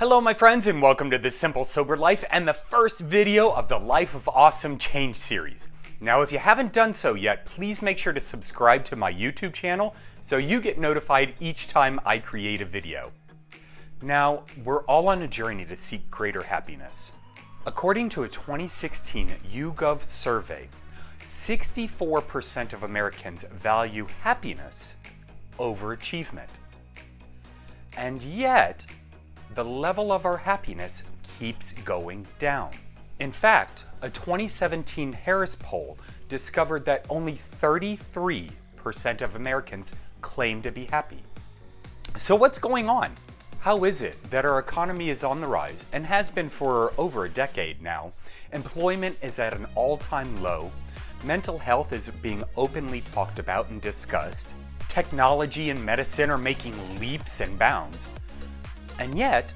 Hello my friends and welcome to the Simple Sober Life and the first video of the Life of Awesome Change series. Now if you haven't done so yet, please make sure to subscribe to my YouTube channel so you get notified each time I create a video. Now, we're all on a journey to seek greater happiness. According to a 2016 YouGov survey, 64% of Americans value happiness over achievement. And yet, the level of our happiness keeps going down. In fact, a 2017 Harris poll discovered that only 33% of Americans claim to be happy. So what's going on? How is it that our economy is on the rise and has been for over a decade now? Employment is at an all-time low. Mental health is being openly talked about and discussed. Technology and medicine are making leaps and bounds. And yet,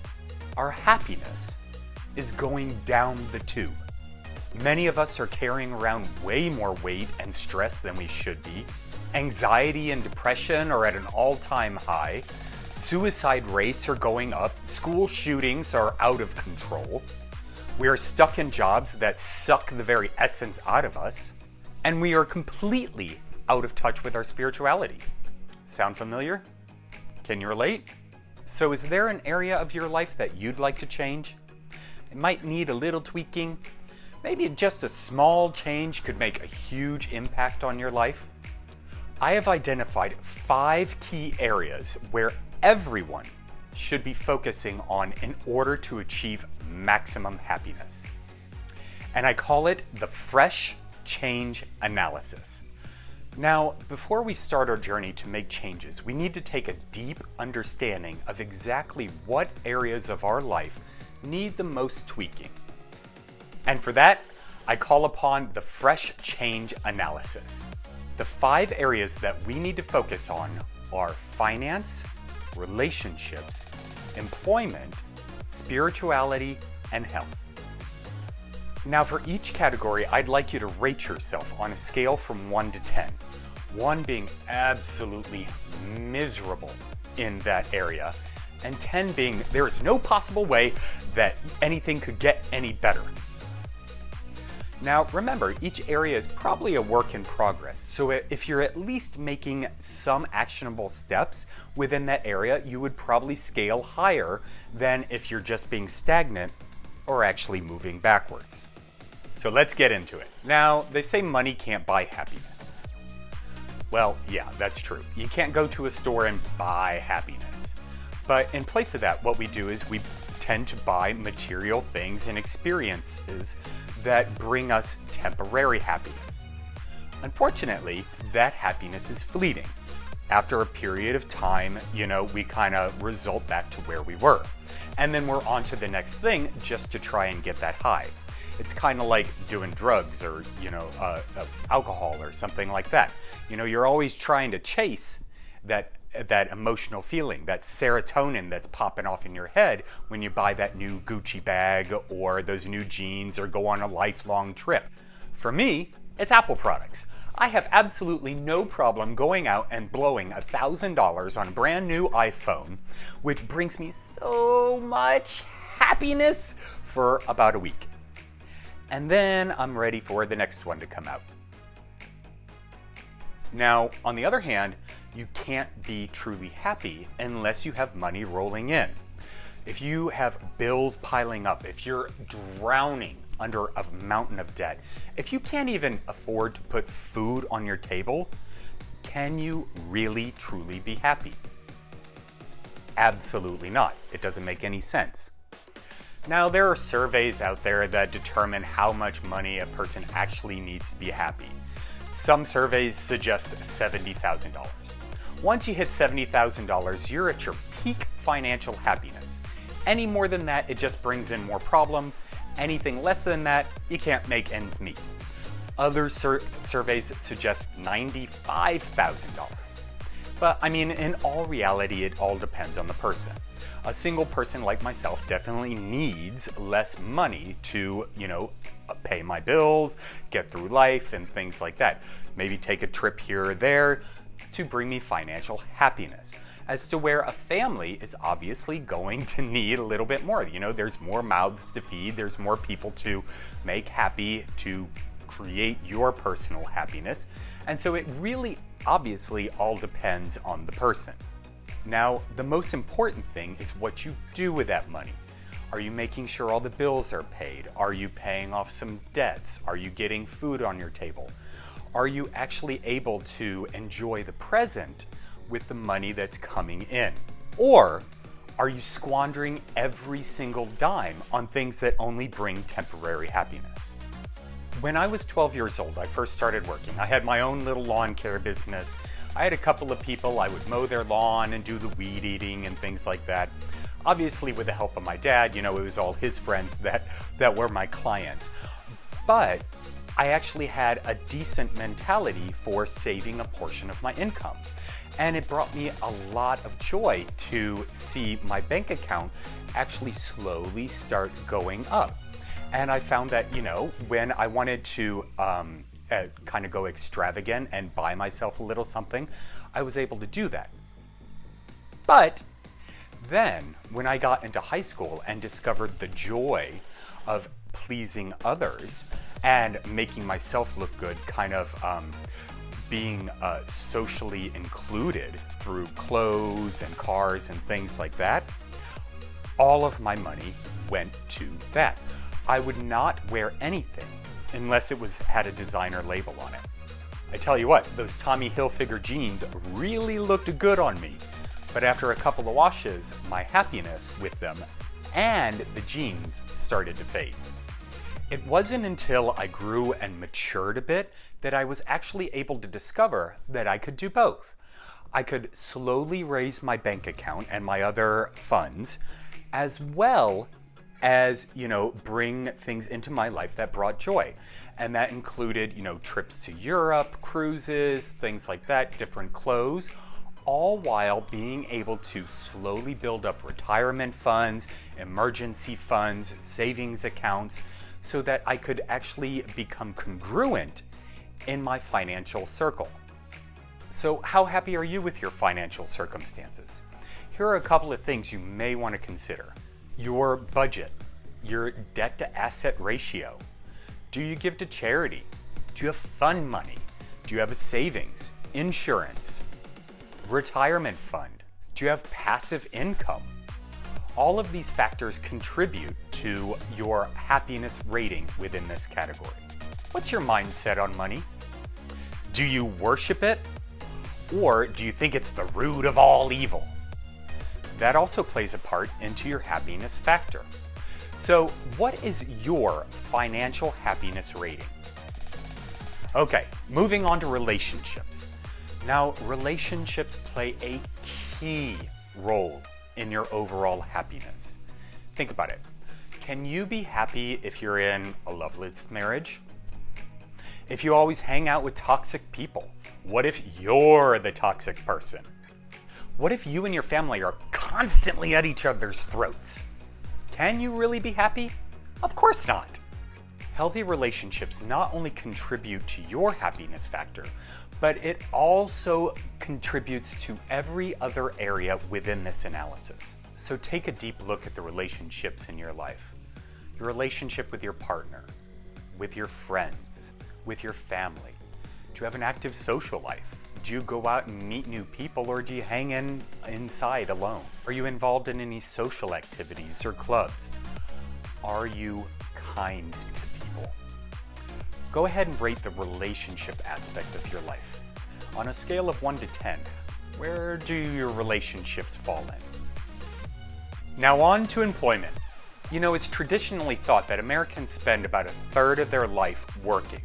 our happiness is going down the tube. Many of us are carrying around way more weight and stress than we should be. Anxiety and depression are at an all-time high. Suicide rates are going up. School shootings are out of control. We are stuck in jobs that suck the very essence out of us. And we are completely out of touch with our spirituality. Sound familiar? Can you relate? So is there an area of your life that you'd like to change? It might need a little tweaking. Maybe just a small change could make a huge impact on your life. I have identified 5 key areas where everyone should be focusing on in order to achieve maximum happiness. And I call it the Fresh Change Analysis. Now, before we start our journey to make changes, we need to take a deep understanding of exactly what areas of our life need the most tweaking. And for that, I call upon the Fresh Change Analysis. The 5 areas that we need to focus on are finance, relationships, employment, spirituality, and health. Now for each category, I'd like you to rate yourself on a scale from 1 to 10. 1 being absolutely miserable in that area, and 10 being there is no possible way that anything could get any better. Now remember, each area is probably a work in progress, so if you're at least making some actionable steps within that area, you would probably scale higher than if you're just being stagnant or actually moving backwards. So let's get into it. Now, they say money can't buy happiness. Well, yeah, that's true. You can't go to a store and buy happiness. But in place of that, what we do is we tend to buy material things and experiences that bring us temporary happiness. Unfortunately, that happiness is fleeting. After a period of time, we kind of result back to where we were. And then we're on to the next thing just to try and get that high. It's kind of like doing drugs or, alcohol or something like that. You're always trying to chase that emotional feeling, that serotonin that's popping off in your head when you buy that new Gucci bag or those new jeans or go on a lifelong trip. For me, it's Apple products. I have absolutely no problem going out and blowing $1,000 on a brand new iPhone, which brings me so much happiness for about a week. And then I'm ready for the next one to come out. Now, on the other hand, you can't be truly happy unless you have money rolling in. If you have bills piling up, if you're drowning under a mountain of debt, if you can't even afford to put food on your table, can you really truly be happy? Absolutely not. It doesn't make any sense. Now, there are surveys out there that determine how much money a person actually needs to be happy. Some surveys suggest $70,000. Once you hit $70,000, you're at your peak financial happiness. Any more than that, it just brings in more problems. Anything less than that, you can't make ends meet. Other surveys suggest $95,000. But in all reality, it all depends on the person. A single person like myself definitely needs less money to, pay my bills, get through life, and things like that. Maybe take a trip here or there to bring me financial happiness. as to where a family is obviously going to need a little bit more. You know, there's more mouths to feed, there's more people to make happy, to create your personal happiness. And so it really obviously all depends on the person. Now, the most important thing is what you do with that money. Are you making sure all the bills are paid? Are you paying off some debts? Are you getting food on your table? Are you actually able to enjoy the present with the money that's coming in? Or are you squandering every single dime on things that only bring temporary happiness? When I was 12 years old, I first started working. I had my own little lawn care business. I had a couple of people. I would mow their lawn and do the weed eating and things like that. Obviously, with the help of my dad, you know, it was all his friends that were my clients. But I actually had a decent mentality for saving a portion of my income. And it brought me a lot of joy to see my bank account actually slowly start going up. And I found that, you know, when I wanted to kind of go extravagant and buy myself a little something, I was able to do that. But then, when I got into high school and discovered the joy of pleasing others and making myself look good, kind of being socially included through clothes and cars and things like that, all of my money went to that. I would not wear anything unless it had a designer label on it. I tell you what, those Tommy Hilfiger jeans really looked good on me. But after a couple of washes, my happiness with them and the jeans started to fade. It wasn't until I grew and matured a bit that I was actually able to discover that I could do both. I could slowly raise my bank account and my other funds, as well as, you know, bring things into my life that brought joy. And that included, you know, trips to Europe, cruises, things like that, different clothes, all while being able to slowly build up retirement funds, emergency funds, savings accounts, so that I could actually become congruent in my financial circle. So how happy are you with your financial circumstances? Here are a couple of things you may want to consider. Your budget, your debt to asset ratio. Do you give to charity? Do you have fund money? Do you have a savings, insurance, retirement fund? Do you have passive income? All of these factors contribute to your happiness rating within this category. What's your mindset on money? Do you worship it? Or do you think it's the root of all evil? That also plays a part into your happiness factor. So, what is your financial happiness rating? Okay, moving on to relationships. Now, relationships play a key role in your overall happiness. Think about it. Can you be happy if you're in a loveless marriage? If you always hang out with toxic people? What if you're the toxic person? What if you and your family are constantly at each other's throats? Can you really be happy? Of course not. Healthy relationships not only contribute to your happiness factor, but it also contributes to every other area within this analysis. So take a deep look at the relationships in your life. Your relationship with your partner, with your friends, with your family. Do you have an active social life? Do you go out and meet new people, or do you hang inside alone? Are you involved in any social activities or clubs? Are you kind to people? Go ahead and rate the relationship aspect of your life. On a scale of 1 to 10, where do your relationships fall in? Now on to employment. You know, it's traditionally thought that Americans spend about a third of their life working.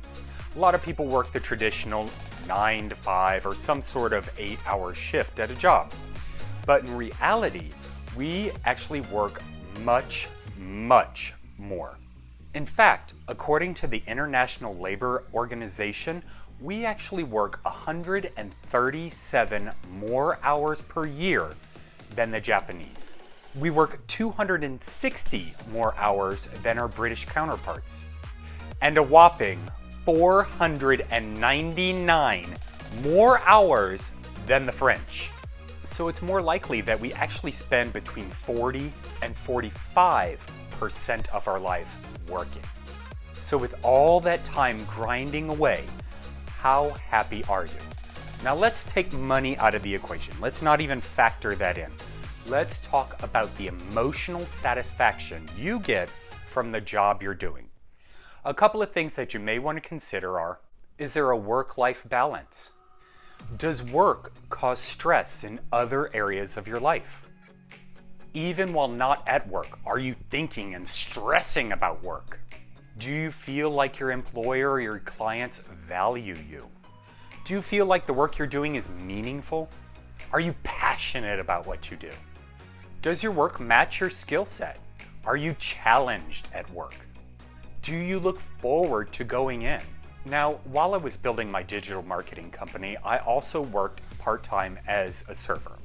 A lot of people work the traditional 9 to 5 or some sort of 8-hour shift at a job. But in reality, we actually work much, much more. In fact, according to the International Labor Organization, we actually work 137 more hours per year than the Japanese. We work 260 more hours than our British counterparts, and a whopping 499 more hours than the French. So it's more likely that we actually spend between 40 and 45% of our life working. So with all that time grinding away, how happy are you? Now let's take money out of the equation. Let's not even factor that in. Let's talk about the emotional satisfaction you get from the job you're doing. A couple of things that you may want to consider are, is there a work-life balance? Does work cause stress in other areas of your life? Even while not at work, are you thinking and stressing about work? Do you feel like your employer or your clients value you? Do you feel like the work you're doing is meaningful? Are you passionate about what you do? Does your work match your skill set? Are you challenged at work? Do you look forward to going in? Now, while I was building my digital marketing company, I also worked part-time as a server.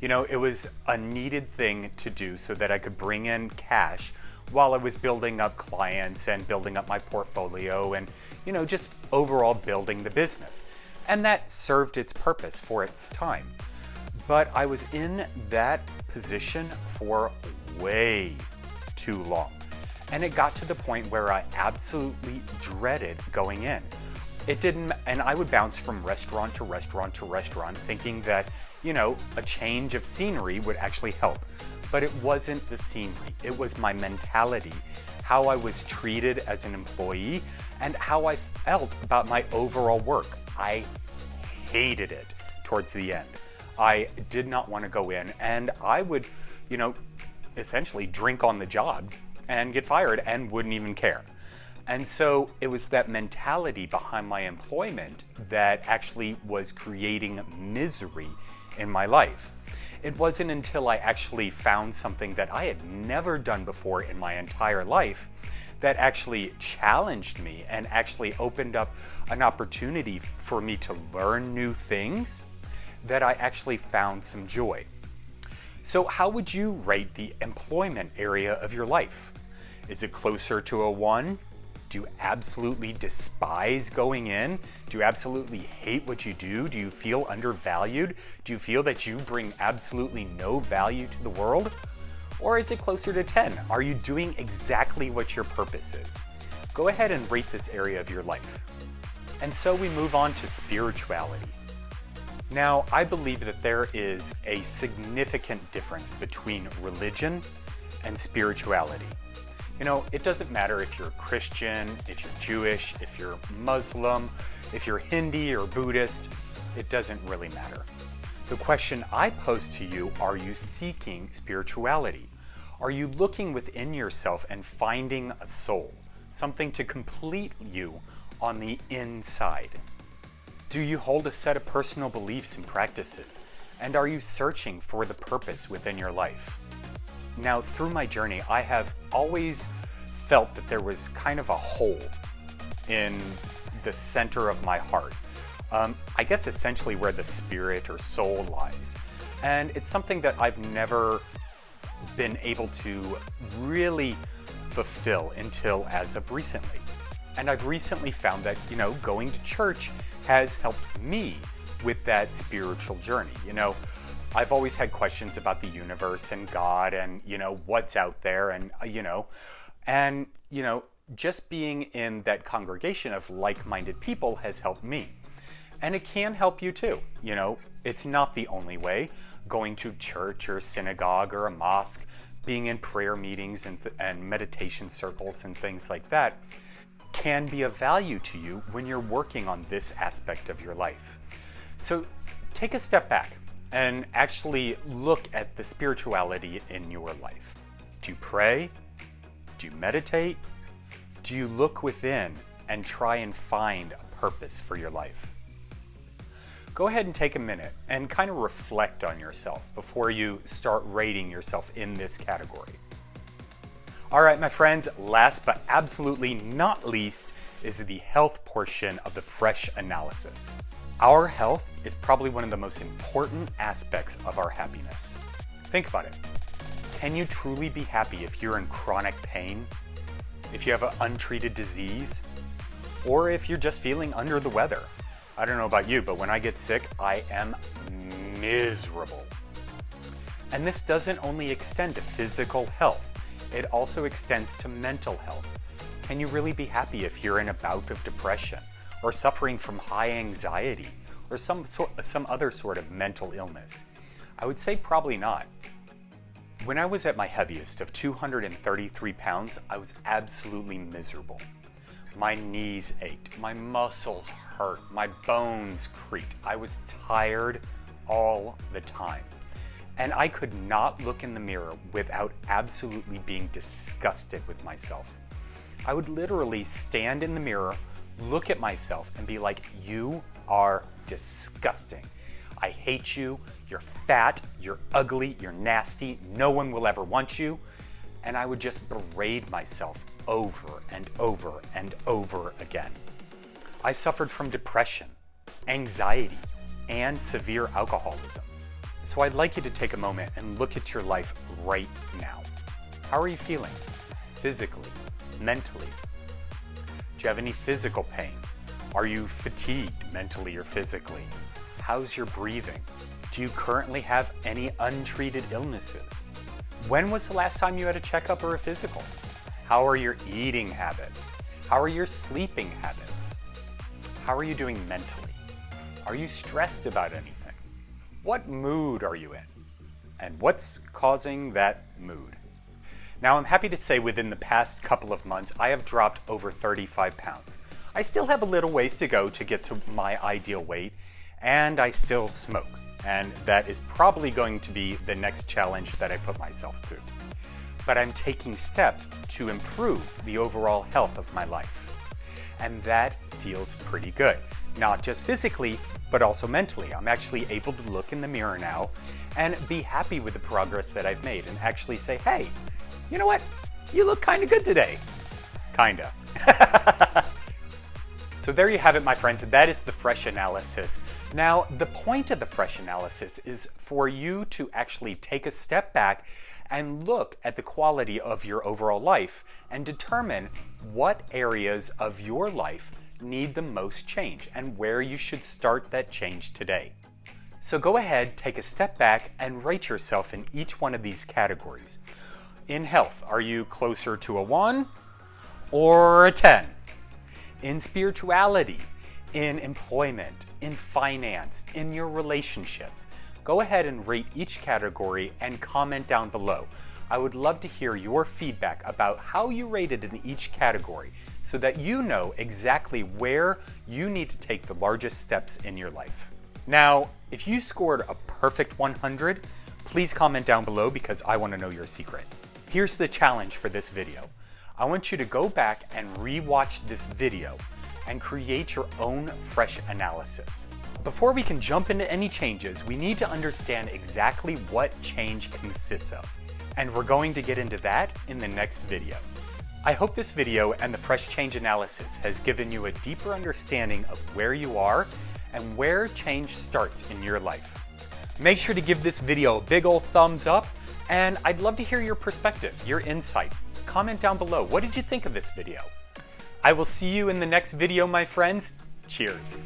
You know, it was a needed thing to do so that I could bring in cash while I was building up clients and building up my portfolio and, you know, just overall building the business. And that served its purpose for its time. But I was in that position for way too long. And it got to the point where I absolutely dreaded going in. And I would bounce from restaurant to restaurant to restaurant thinking that, you know, a change of scenery would actually help. But it wasn't the scenery, it was my mentality, how I was treated as an employee, and how I felt about my overall work. I hated it towards the end. I did not want to go in, and I would, you know, essentially drink on the job and get fired and wouldn't even care. And so it was that mentality behind my employment that actually was creating misery in my life. It wasn't until I actually found something that I had never done before in my entire life that actually challenged me and actually opened up an opportunity for me to learn new things that I actually found some joy. So how would you rate the employment area of your life? Is it closer to a 1? Do you absolutely despise going in? Do you absolutely hate what you do? Do you feel undervalued? Do you feel that you bring absolutely no value to the world? Or is it closer to 10? Are you doing exactly what your purpose is? Go ahead and rate this area of your life. And so we move on to spirituality. Now, I believe that there is a significant difference between religion and spirituality. You know, it doesn't matter if you're Christian, if you're Jewish, if you're Muslim, if you're Hindi or Buddhist, it doesn't really matter. The question I pose to you, are you seeking spirituality? Are you looking within yourself and finding a soul, something to complete you on the inside? Do you hold a set of personal beliefs and practices? And are you searching for the purpose within your life? Now, through my journey, I have always felt that there was kind of a hole in the center of my heart. I guess essentially where the spirit or soul lies. And it's something that I've never been able to really fulfill until as of recently. And I've recently found that, you know, going to church has helped me with that spiritual journey. You know, I've always had questions about the universe and God and, you know, what's out there and, just being in that congregation of like-minded people has helped me. And it can help you too. You know, it's not the only way. Going to church or a synagogue or a mosque, being in prayer meetings and meditation circles and things like that can be of value to you when you're working on this aspect of your life. So take a step back and actually look at the spirituality in your life. Do you pray? Do you meditate? Do you look within and try and find a purpose for your life? Go ahead and take a minute and kind of reflect on yourself before you start rating yourself in this category. All right, my friends, last but absolutely not least is the health portion of the fresh analysis. Our health is probably one of the most important aspects of our happiness. Think about it. Can you truly be happy if you're in chronic pain? If you have an untreated disease? Or if you're just feeling under the weather? I don't know about you, but when I get sick, I am miserable. And this doesn't only extend to physical health, it also extends to mental health. Can you really be happy if you're in a bout of depression, or suffering from high anxiety, or some other sort of mental illness? I would say probably not. When I was at my heaviest of 233 pounds, I was absolutely miserable. My knees ached, my muscles hurt, my bones creaked. I was tired all the time. And I could not look in the mirror without absolutely being disgusted with myself. I would literally stand in the mirror, look at myself, and be like, "You are disgusting. I hate you. You're fat. You're ugly. You're nasty. No one will ever want you." And I would just berate myself over and over and over again. I suffered from depression, anxiety, and severe alcoholism. So I'd like you to take a moment and look at your life right now. How are you feeling? Physically, mentally? Do you have any physical pain? Are you fatigued mentally or physically? How's your breathing? Do you currently have any untreated illnesses? When was the last time you had a checkup or a physical? How are your eating habits? How are your sleeping habits? How are you doing mentally? Are you stressed about anything? What mood are you in? And what's causing that mood? Now, I'm happy to say within the past couple of months, I have dropped over 35 pounds. I still have a little ways to go to get to my ideal weight, and I still smoke. And that is probably going to be the next challenge that I put myself through. But I'm taking steps to improve the overall health of my life. And that feels pretty good. Not just physically, but also mentally. I'm actually able to look in the mirror now and be happy with the progress that I've made and actually say, "Hey, you know what? You look kind of good today." Kinda. So there you have it, my friends. That is the fresh analysis. Now, the point of the fresh analysis is for you to actually take a step back and look at the quality of your overall life and determine what areas of your life need the most change and where you should start that change today. So go ahead, take a step back, and rate yourself in each one of these categories. In health, are you closer to a 1 or a 10? In spirituality, in employment, in finance, in your relationships, go ahead and rate each category and comment down below. I would love to hear your feedback about how you rated in each category so that you know exactly where you need to take the largest steps in your life. Now, if you scored a perfect 100, please comment down below because I want to know your secret. Here's the challenge for this video. I want you to go back and re-watch this video and create your own fresh analysis. Before we can jump into any changes, we need to understand exactly what change consists of. And we're going to get into that in the next video. I hope this video and the fresh change analysis has given you a deeper understanding of where you are and where change starts in your life. Make sure to give this video a big old thumbs up, and I'd love to hear your perspective, your insight. Comment down below. What did you think of this video? I will see you in the next video, my friends. Cheers.